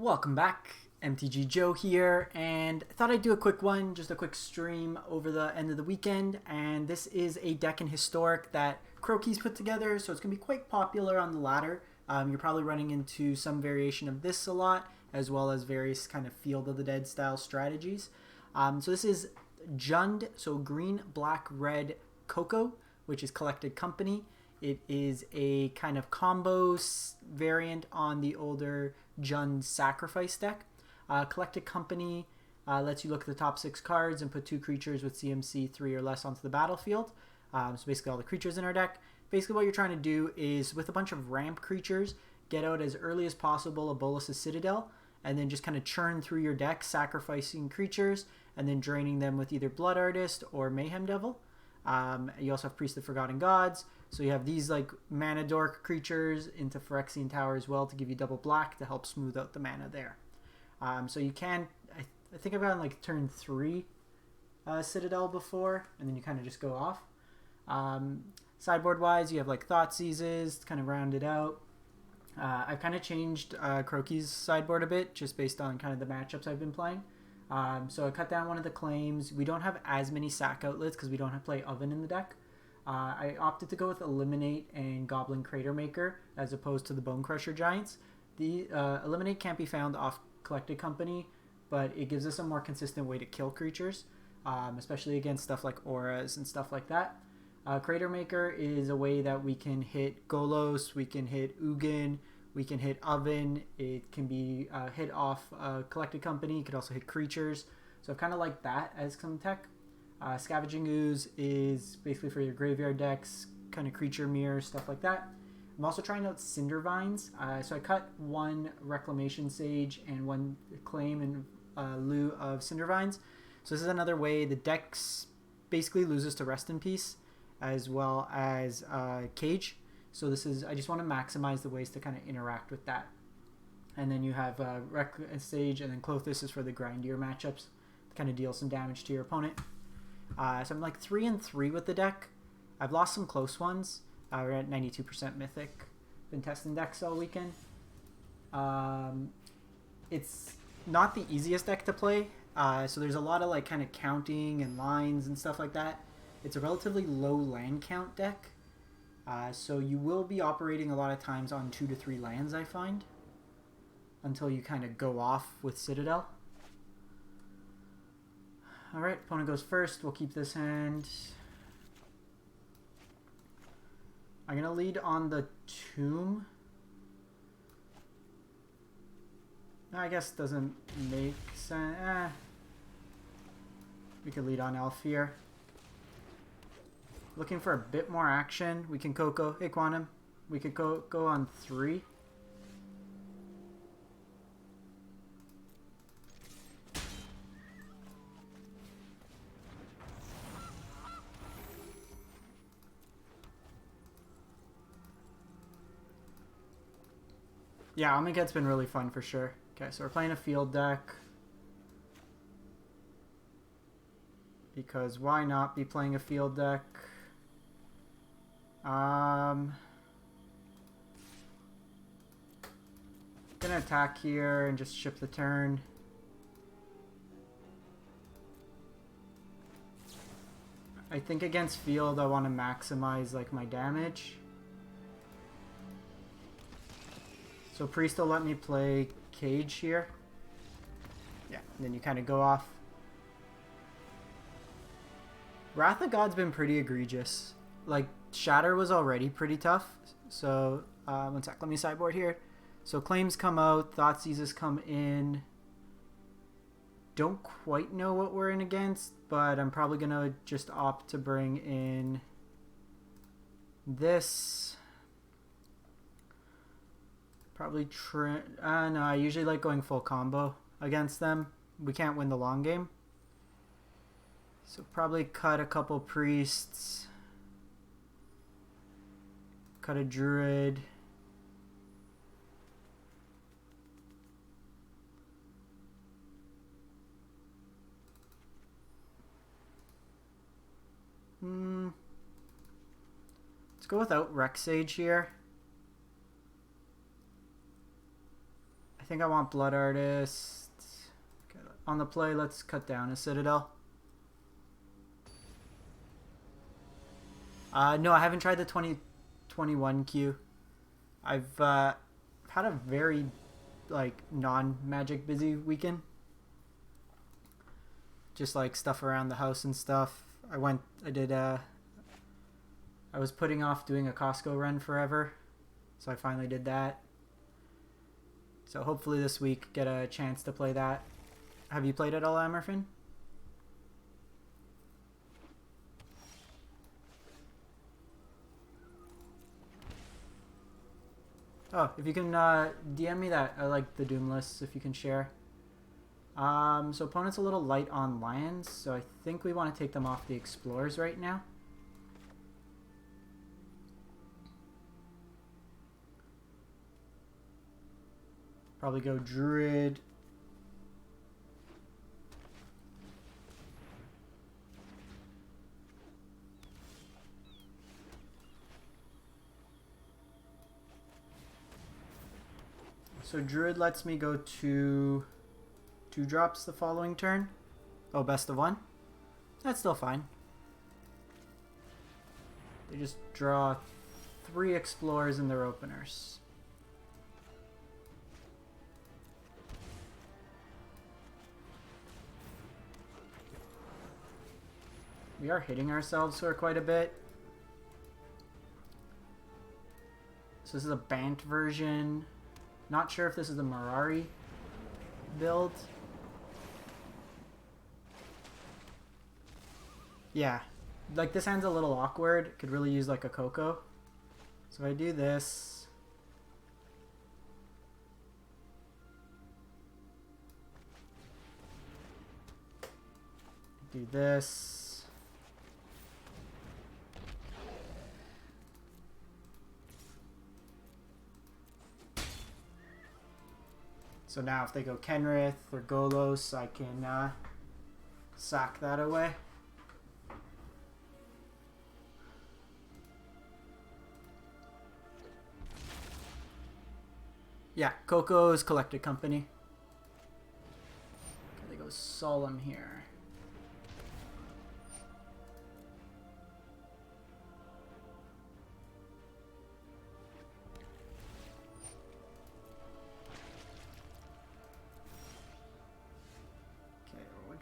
Welcome back, MTG Joe here, and I thought I'd do a quick one, just a quick stream over the end of the weekend, and this is a deck in Historic that Crokeyz put together, so it's going to be quite popular on the ladder. You're probably running into some variation of this a lot, as well as various kind of Field of the Dead style strategies. So this is Jund, so green, black, red, Cocoa, which is Collected Company. It is a kind of combo variant on the older Jund Sacrifice deck. Collected Company lets you look at the top 6 cards and put 2 creatures with CMC 3 or less onto the battlefield. So basically all the creatures in our deck. Basically what you're trying to do is, with a bunch of ramp creatures, get out as early as possible a Bolas' Citadel, and then just kind of churn through your deck, sacrificing creatures, and then draining them with either Blood Artist or Mayhem Devil. You also have Priest of Forgotten Gods, so you have these like mana dork creatures into Phyrexian Tower as well to give you double black to help smooth out the mana there. So you can, I think I've gotten like turn 3 Citadel before, and then you kind of just go off. Sideboard wise, you have like Thoughtseizes to kind of round it out. I've kind of changed Crokeyz sideboard a bit just based on kind of the matchups I've been playing. So I cut down one of the claims. We don't have as many sack outlets because we don't have play Oven in the deck. I opted to go with Eliminate and Goblin Cratermaker as opposed to the Bone Crusher Giants. The Eliminate can't be found off Collected Company, but it gives us a more consistent way to kill creatures, especially against stuff like auras and stuff like that. Cratermaker is a way that we can hit Golos, we can hit Ugin, we can hit Oven. It can be hit off Collected Company. It could also hit creatures. So I kind of like that as some tech. Scavenging Ooze is basically for your graveyard decks, kind of creature mirrors, stuff like that. I'm also trying out Cindervines. So I cut one Reclamation Sage and one Claim in lieu of Cindervines. So this is another way the deck basically loses to Rest in Peace as well as Cage. So this is, I just want to maximize the ways to kind of interact with that. And then you have Reclamation Sage, and then Klothys is for the grindier matchups to kind of deal some damage to your opponent. So I'm like 3-3 with the deck. I've lost some close ones. We're at 92% Mythic. Been testing decks all weekend. It's not the easiest deck to play. So there's a lot of like kind of counting and lines and stuff like that. It's a relatively low land count deck. So you will be operating a lot of times on 2 to 3 lands, I find, until you kind of go off with Citadel. Alright, opponent goes first. We'll keep this hand. I'm going to lead on the Tomb. I guess doesn't make sense. We could lead on Elf here. Looking for a bit more action. We can Coco. Hey, Quantum. We could go on 3. Yeah, Amonkhet's been really fun for sure. Okay, so we're playing a field deck. Because why not be playing a field deck? Gonna attack here and just ship the turn. I think against field I want to maximize like my damage. So Priest will let me play Cage here. Yeah, and then you kind of go off. Wrath of God's been pretty egregious. Like, Shatter was already pretty tough. So, one sec, let me sideboard here. So, Claims come out, Thoughtseizes come in. Don't quite know what we're in against, but I'm probably going to just opt to bring in this. Probably no, I usually like going full combo against them. We can't win the long game. So probably cut a couple priests. Cut a druid. Let's go without Rex Sage here. I think I want Blood Artist. Okay, on the play, let's cut down a Citadel. No, I haven't tried the 2021 queue. I've had a very like non-magic busy weekend. Just like stuff around the house and stuff. I was putting off doing a Costco run forever, so I finally did that. So hopefully this week get a chance to play that. Have you played it all, Amerfin? Oh, if you can DM me that. I like the Doom lists if you can share. So opponent's a little light on lands, so I think we want to take them off the Explorers right now. Probably go Druid. So Druid lets me go to 2 drops the following turn. Oh, best of 1? That's still fine. They just draw 3 Explorers in their openers. We are hitting ourselves for quite a bit. So this is a Bant version. Not sure if this is the Mirari build. Yeah, like this hand's a little awkward. Could really use like a Coco. So I do this. Do this. So now if they go Kenrith or Golos, I can sack that away. Yeah, Coco's Collected Company. Okay, they go Solemn here.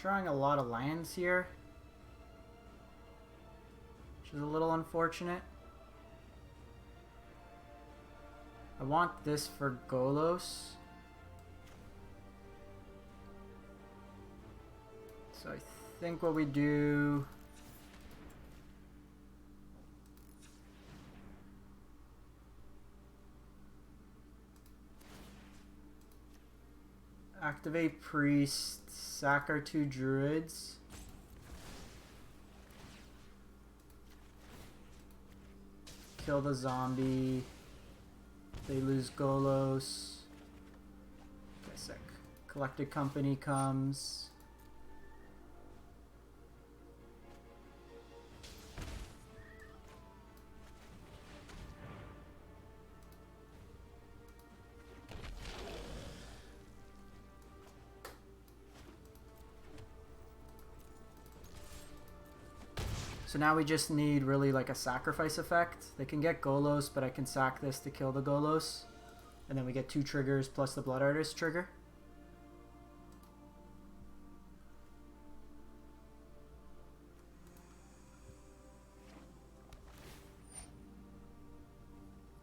Drawing a lot of lands here, which is a little unfortunate. I want this for Golos. So I think what we do... Activate Priest, sack our 2 Druids. Kill the zombie. They lose Golos. Okay, sick. Collected Company comes. So now we just need really like a sacrifice effect. They can get Golos, but I can sack this to kill the Golos. And then we get 2 triggers plus the Blood Artist trigger.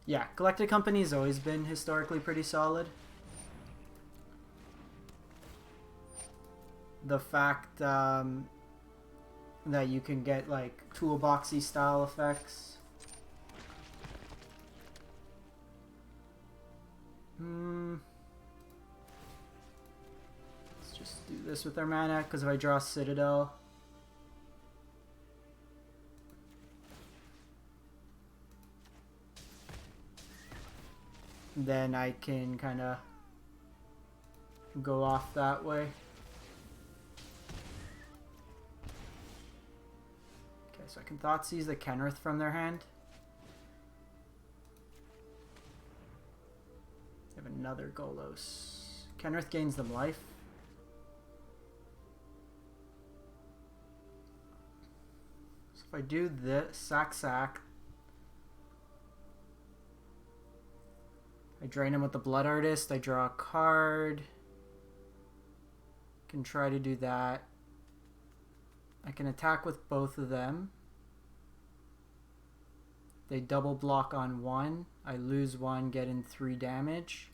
Yeah, Collected Company's always been historically pretty solid. The fact that you can get like toolboxy style effects. Let's just do this with our mana, because if I draw Citadel, then I can kind of go off that way. So I can Thoughtseize the Kenrith from their hand. They have another Golos. Kenrith gains them life. So if I do this, sack, I drain him with the Blood Artist, I draw a card. Can try to do that. I can attack with both of them. They double block on one. I lose one, get in 3 damage.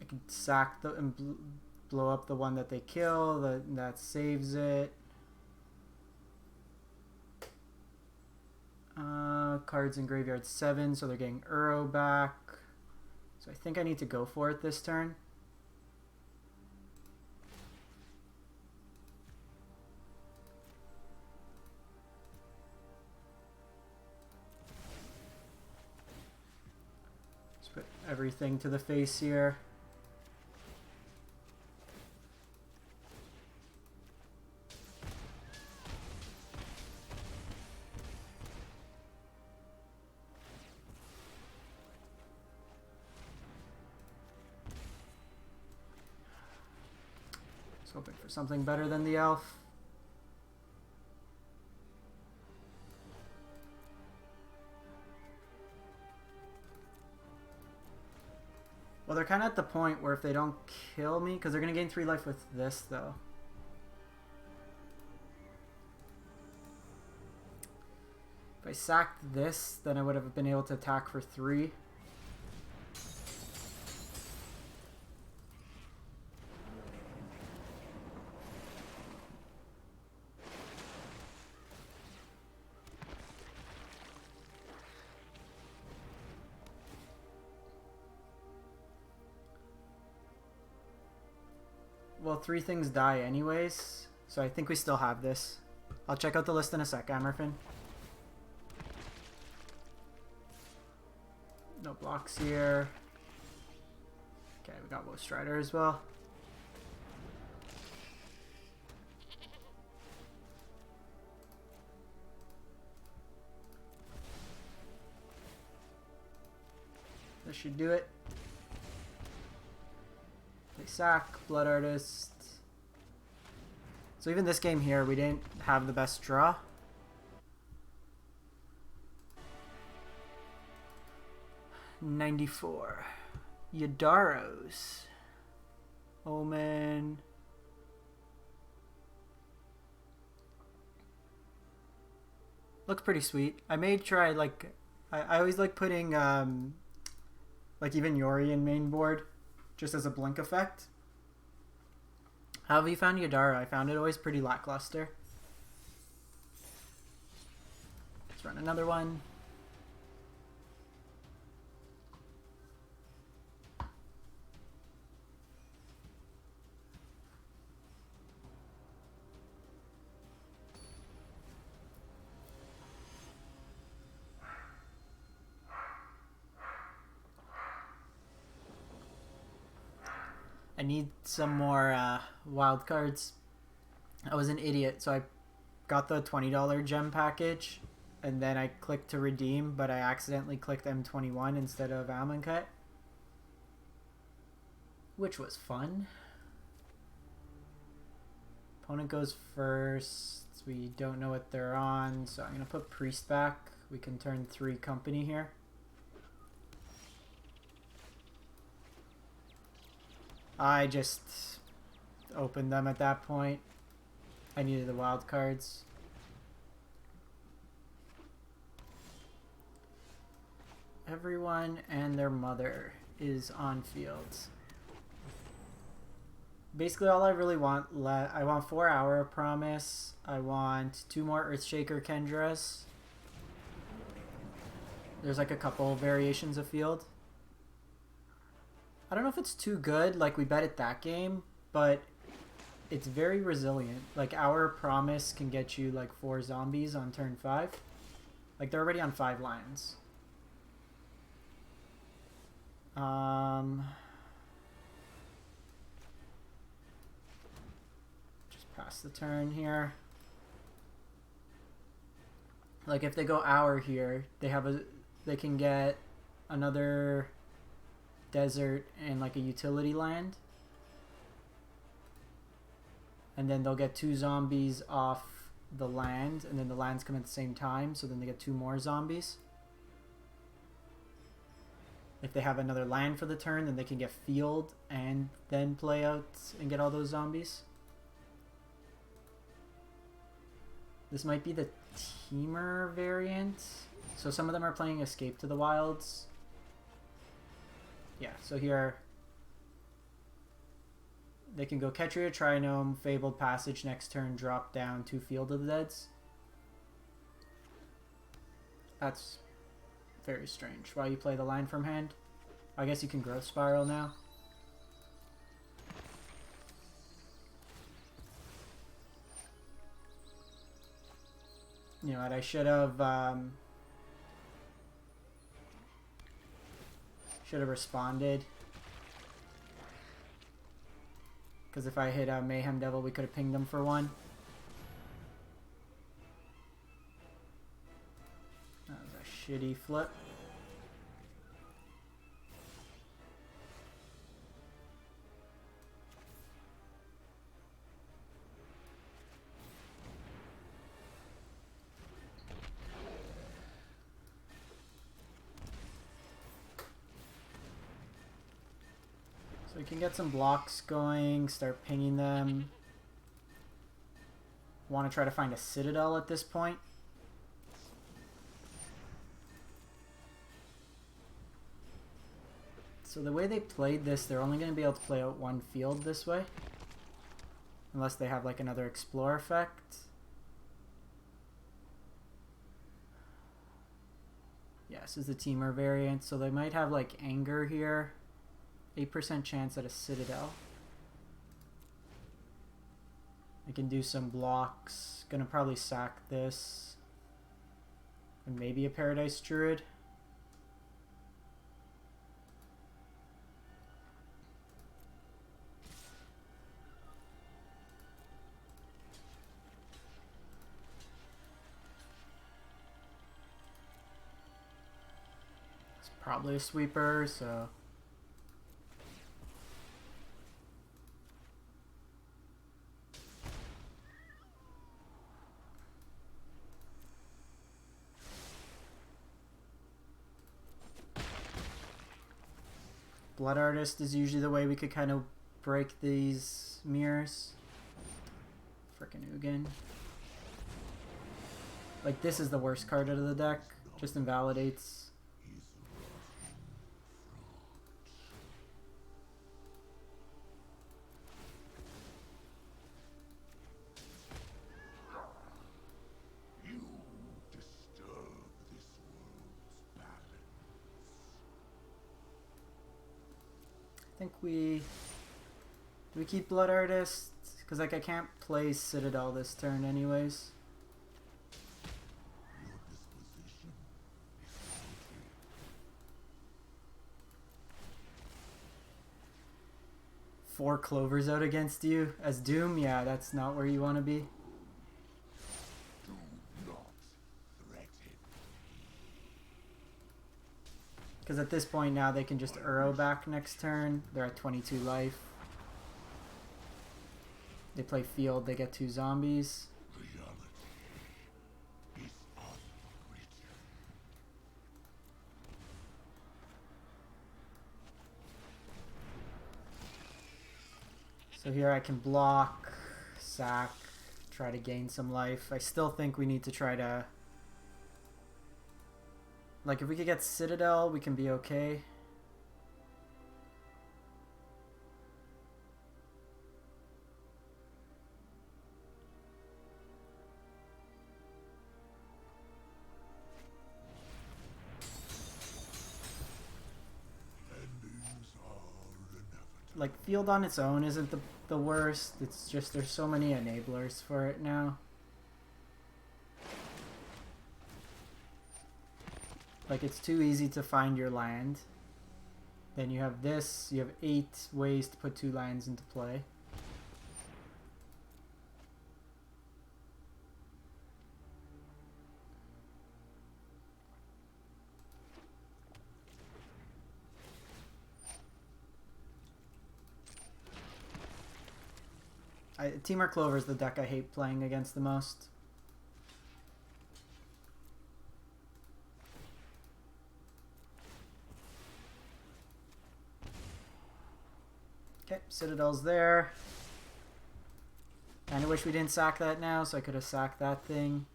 I can sack and blow up the one that they kill. That saves it. Cards in graveyard 7, so they're getting Uro back. So I think I need to go for it this turn. Just put everything to the face here. Hoping for something better than the elf. Well, they're kind of at the point where if they don't kill me, because they're going to gain 3 life with this, though. If I sacked this, then I would have been able to attack for 3. Well, 3 things die anyways, so I think we still have this. I'll check out the list in a sec, Amerfin. No blocks here. Okay, we got Woe Strider as well. This should do it. Sack, Blood Artist. So even this game here, we didn't have the best draw. $94. Yadaros. Omen. Looks pretty sweet. I may try, like, I always like putting, like even Yori in main board, just as a blink effect. How have you found Yadara? I found it always pretty lackluster. Let's run another one. I need some more wild cards. I was an idiot, so I got the $20 gem package, and then I clicked to redeem, but I accidentally clicked M21 instead of Amonkhet, which was fun. Opponent goes first. We don't know what they're on, so I'm going to put Priest back. We can turn 3 company here. I just opened them at that point. I needed the wild cards. Everyone and their mother is on field. Basically all I really want, I want 4 Hour Promise. I want 2 more Earthshaker Kendras. There's like a couple variations of field. I don't know if it's too good, like we bet it that game, but it's very resilient. Like Our Promise can get you like 4 zombies on turn 5. Like they're already on 5 lions. Just pass the turn here. Like if they go hour here, they can get another desert and like a utility land. And then they'll get 2 zombies off the land, and then the lands come at the same time, so then they get 2 more zombies. If they have another land for the turn, then they can get field and then play out and get all those zombies. This might be the Teamer variant. So some of them are playing Escape to the Wilds. Yeah, so here they can go Ketria, Trinome, Fabled Passage next turn, drop down 2 Field of the Deads. That's very strange. Why you play the line from hand? I guess you can Growth Spiral now. You know what, I should have responded. Because if I hit a Mayhem Devil, we could have pinged them for 1. That was a shitty flip. So we can get some blocks going, start pinging them. Want to try to find a Citadel at this point. So the way they played this, they're only going to be able to play out 1 field this way. Unless they have like another Explore effect. Yeah, this is the Teamer variant, so they might have like Anger here. 8% chance at a Citadel. I can do some blocks. Gonna probably sack this. And maybe a Paradise Druid. It's probably a sweeper, so... Blood Artist is usually the way we could kind of break these mirrors. Frickin' Ugin. Like, this is the worst card out of the deck. Just invalidates. I think do we keep Blood Artist? Because like I can't play Citadel this turn anyways. Four Clovers out against you as Doom? Yeah, that's not where you want to be. Because at this point now they can just Uro back next turn. They're at 22 life. They play field, they get 2 zombies. So here I can block, sack, try to gain some life. I still think we need to try to... Like, if we could get Citadel, we can be okay. Like, field on its own isn't the worst. It's just there's so many enablers for it now. Like, it's too easy to find your land. Then you have this. You have 8 ways to put 2 lands into play. Temur Clover is the deck I hate playing against the most. Okay, Citadel's there. Kinda wish we didn't sack that now, so I could have sacked that thing.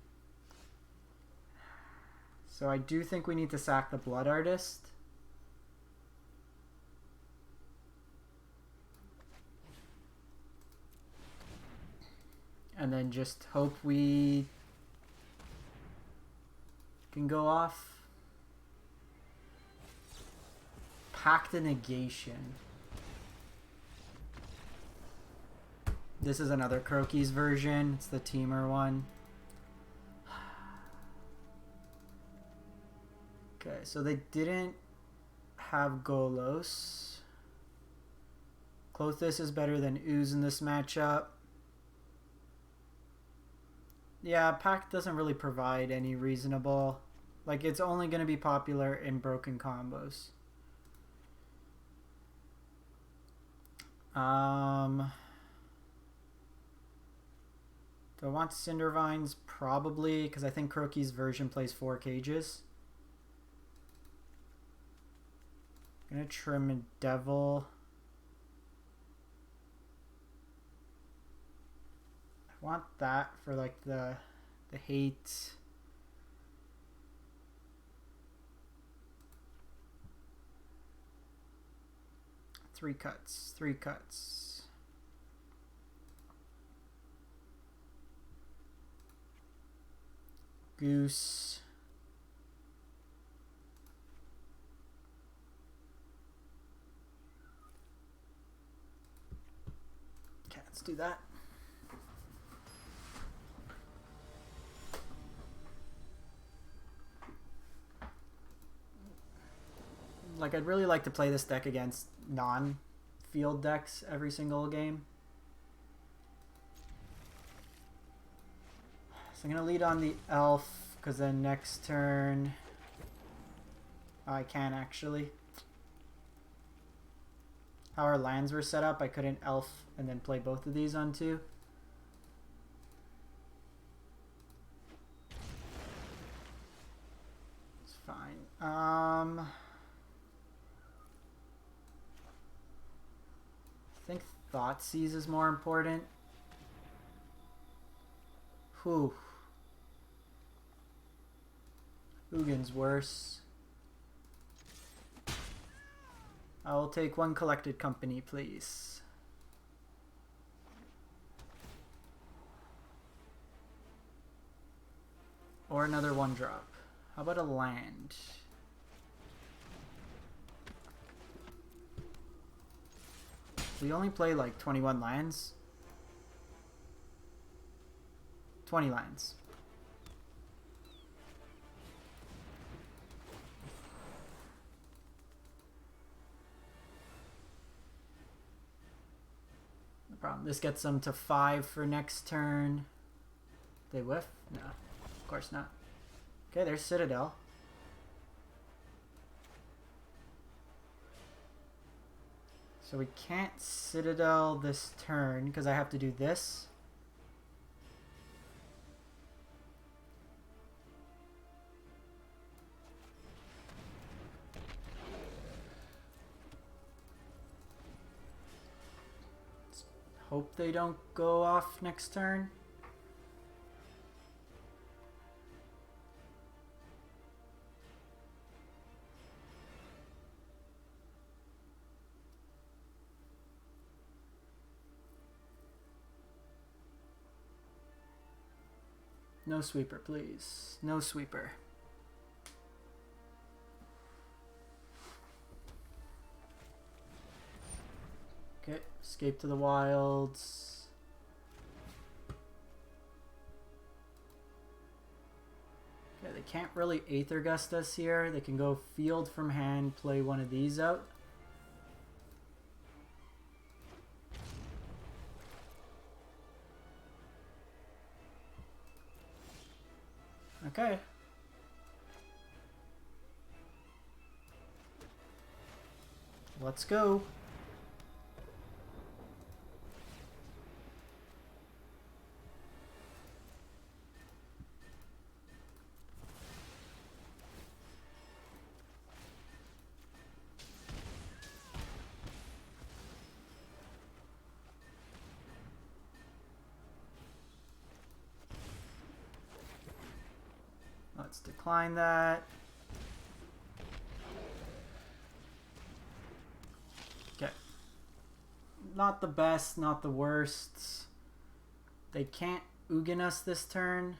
So I do think we need to sack the Blood Artist. And then just hope we can go off. Pact of Negation. This is another Crokeyz version. It's the Temur one. Okay, so they didn't have Golos. Klothys is better than Ooze in this matchup. Yeah, Pact doesn't really provide any reasonable... Like, it's only going to be popular in broken combos. Do I want Cindervines? Probably, because I think Crokeyz version plays 4 cages. I'm going to trim a Devil. I want that for like the hate. Three cuts. Goose. Okay, let's do that. Like, I'd really like to play this deck against non-field decks every single game. So I'm going to lead on the Elf, because then next turn... I can actually. How our lands were set up, I couldn't Elf and then play both of these on 2. It's fine. I think Thoughtseize is more important. Whew. Ugin's worse. I will take 1 collected company, please. Or another 1-drop. How about a land? We only play like 21 lands. 20 lands. No problem. This gets them to 5 for next turn. They whiff? No, of course not. Okay, there's Citadel. So we can't Citadel this turn because I have to do this. Let's hope they don't go off next turn. No sweeper, please. No sweeper. Okay, escape to the wilds. Okay, they can't really Aether Gust us here. They can go field from hand, play one of these out. Okay. Let's go. let's decline that. Okay. Not the best, not the worst. They can't Ugin us this turn.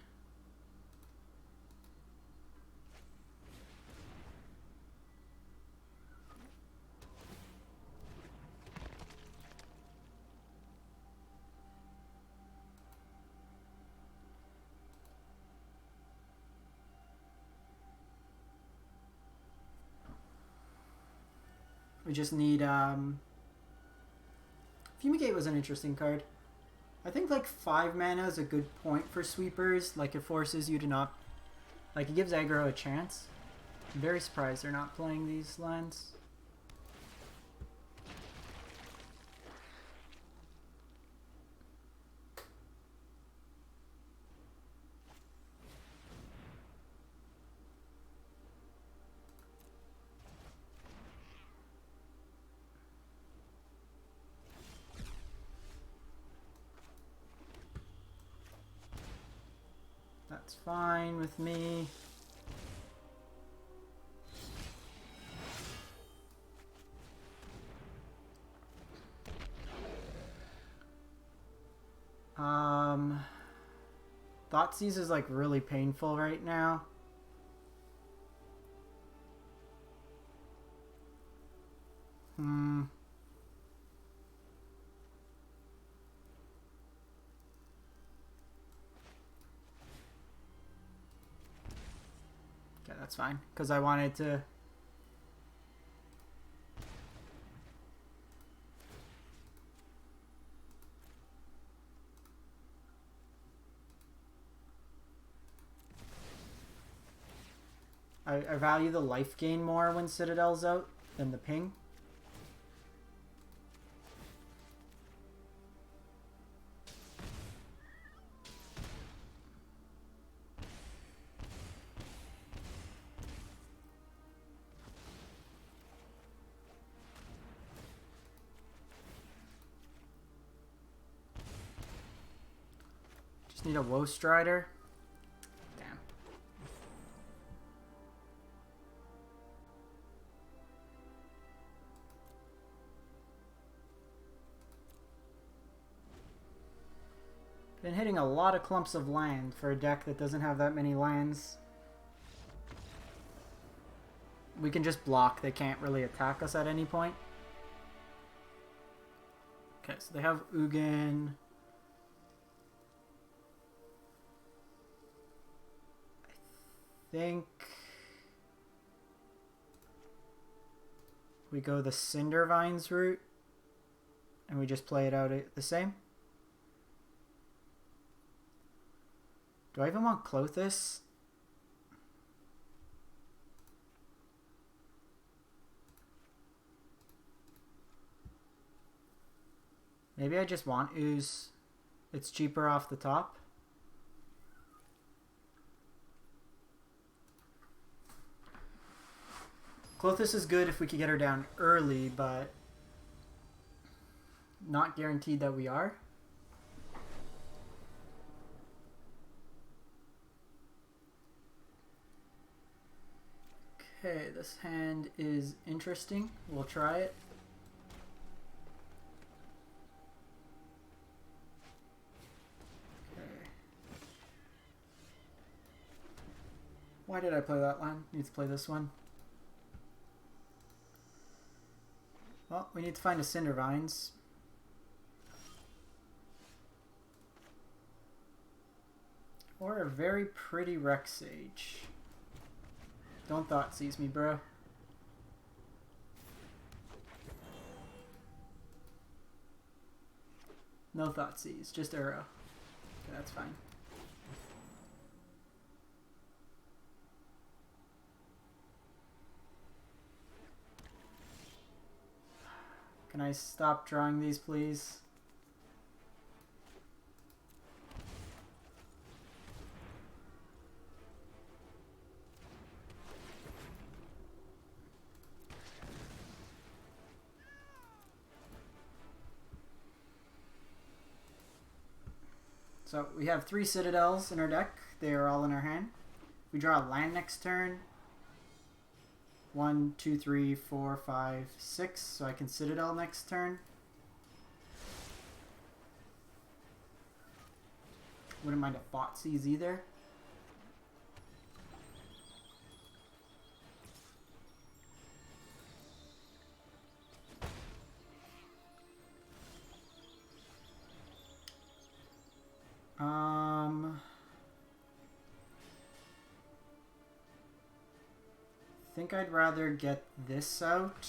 We just need, Fumigate was an interesting card. I think like 5 mana is a good point for sweepers. Like it forces you to not, like it gives aggro a chance. I'm very surprised they're not playing these lands. That's fine with me. Thoughtseize is like really painful right now. Okay, that's fine, because I wanted to... I value the life gain more when Citadel's out than the ping. Just need a Woe Strider. Damn. Been hitting a lot of clumps of land for a deck that doesn't have that many lands. We can just block. They can't really attack us at any point. Okay, so they have Ugin. I think we go the Cindervines route and we just play it out the same. Do I even want Klothys? Maybe I just want Ooze. It's cheaper off the top. Klothys is good if we could get her down early, but not guaranteed that we are. Okay, this hand is interesting. We'll try it. Okay. Why did I play that line? Need to play this one. Well, we need to find a Cindervines. Or a very pretty Reclamation Sage. Don't Thoughtseize me, bro. No Thoughtseize, just arrow. Okay, that's fine. Can I stop drawing these, please? So we have 3 Citadels in our deck. They are all in our hand. We draw a land next turn. 1, 2, 3, 4, 5, 6. So I can Citadel next turn. Wouldn't mind a Thoughtseize either. I think I'd rather get this out.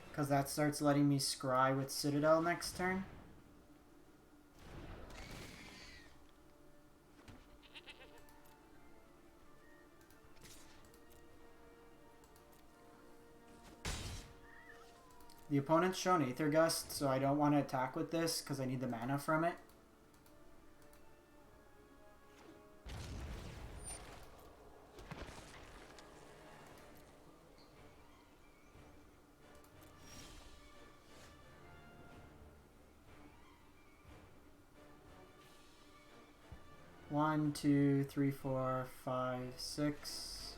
Because that starts letting me scry with Citadel next turn. The opponent's shown Aether Gust, so I don't want to attack with this because I need the mana from it. One, two, three, four, five, six.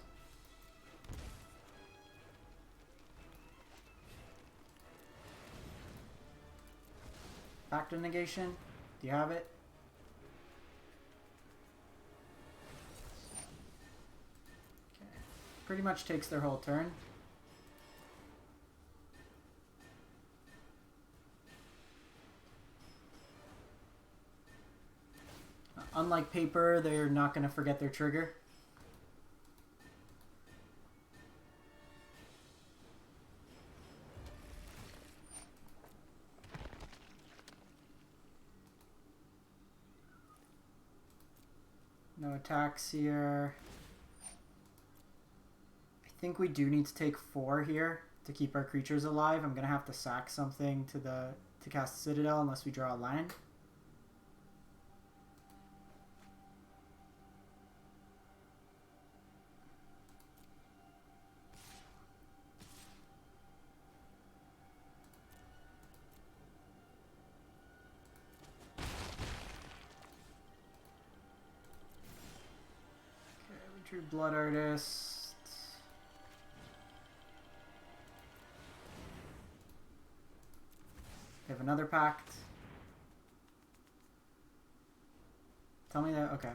Factor negation. Do you have it? Okay. Pretty much takes their whole turn. Unlike paper, they're not going to forget their trigger. No attacks here. I think we do need to take 4 here to keep our creatures alive. I'm going to have to sack something to cast Citadel unless we draw a land. True Blood Artist. We have another pact. Tell me that. Okay. I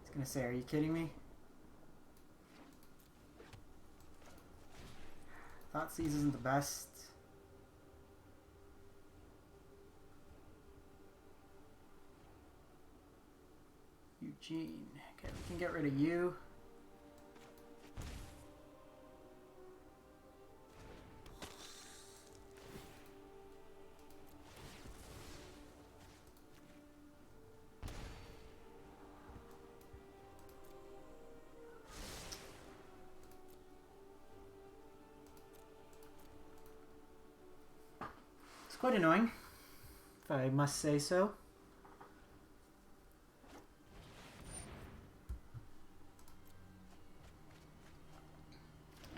was gonna say, are you kidding me? Thoughtseize isn't the best. Eugene. Okay, we can get rid of you. It's quite annoying, if I must say so.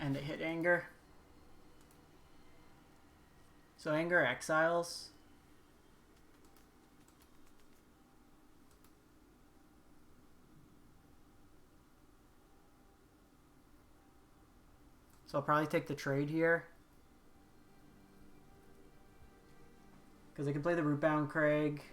And it hit Anger. So Anger exiles. So I'll probably take the trade here. Because I can play the Rootbound Craig.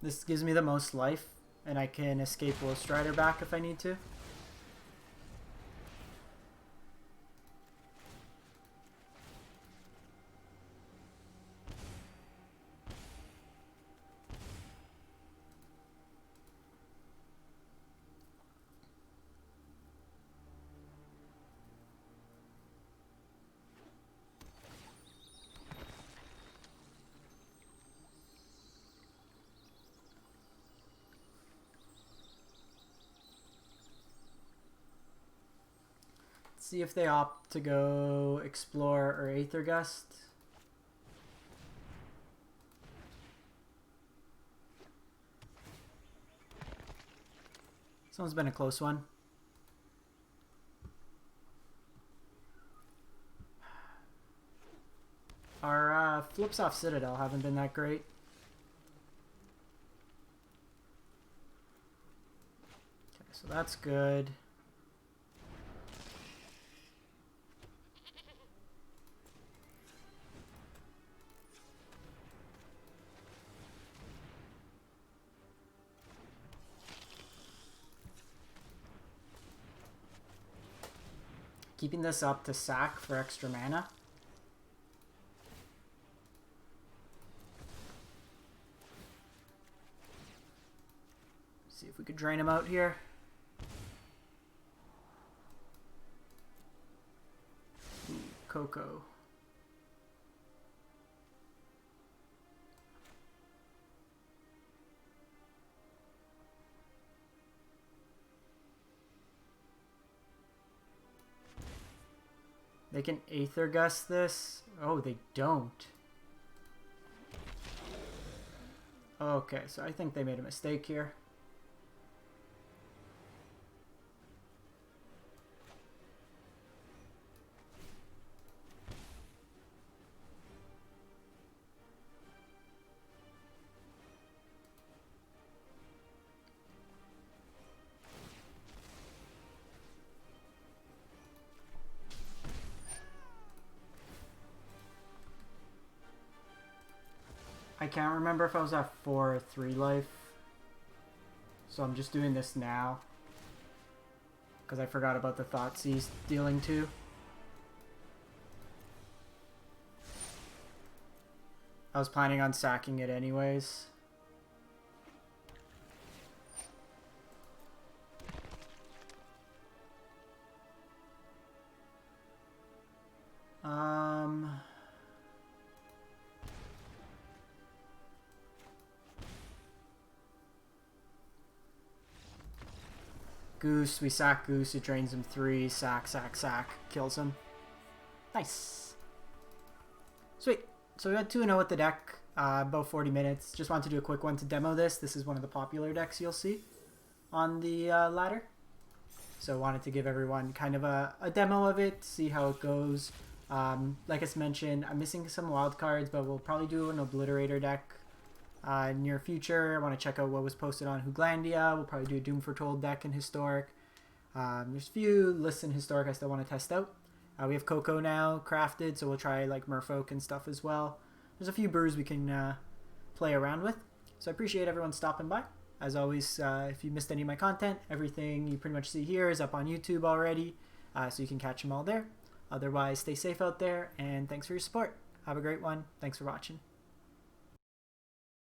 This gives me the most life, and I can escape Woe Strider back if I need to. see if they opt to go Explore or Aether Gust. This one's been a close one. Our flips off Citadel haven't been that great. Okay, so that's good. Keeping this up to sack for extra mana. See if we could drain him out here. Ooh, Coco. They can Aether Gust this. Oh, they don't. Okay, so I think they made a mistake here. I can't remember if I was at 4 or 3 life. So I'm just doing this now. Because I forgot about the Thoughtseize dealing too. I was planning on sacking it anyways. Goose, we sack Goose, it drains him 3, sack, sack, sack, kills him. Nice. Sweet. So we got 2-0 with the deck, about 40 minutes. Just wanted to do a quick one to demo this. This is one of the popular decks you'll see on the ladder. So wanted to give everyone kind of a demo of it, see how it goes. Like I mentioned, I'm missing some wild cards, but we'll probably do an Obliterator deck near future. I want to check out what was posted on Hooglandia. We'll probably do a Doom Foretold deck in Historic. There's a few lists in Historic I still want to test out. We have Coco now crafted, so we'll try like Merfolk and stuff as well. There's a few brews we can play around with. So I appreciate everyone stopping by. As always, if you missed any of my content, everything you pretty much see here is up on YouTube already, so you can catch them all there. Otherwise, stay safe out there, and thanks for your support. Have a great one. Thanks for watching.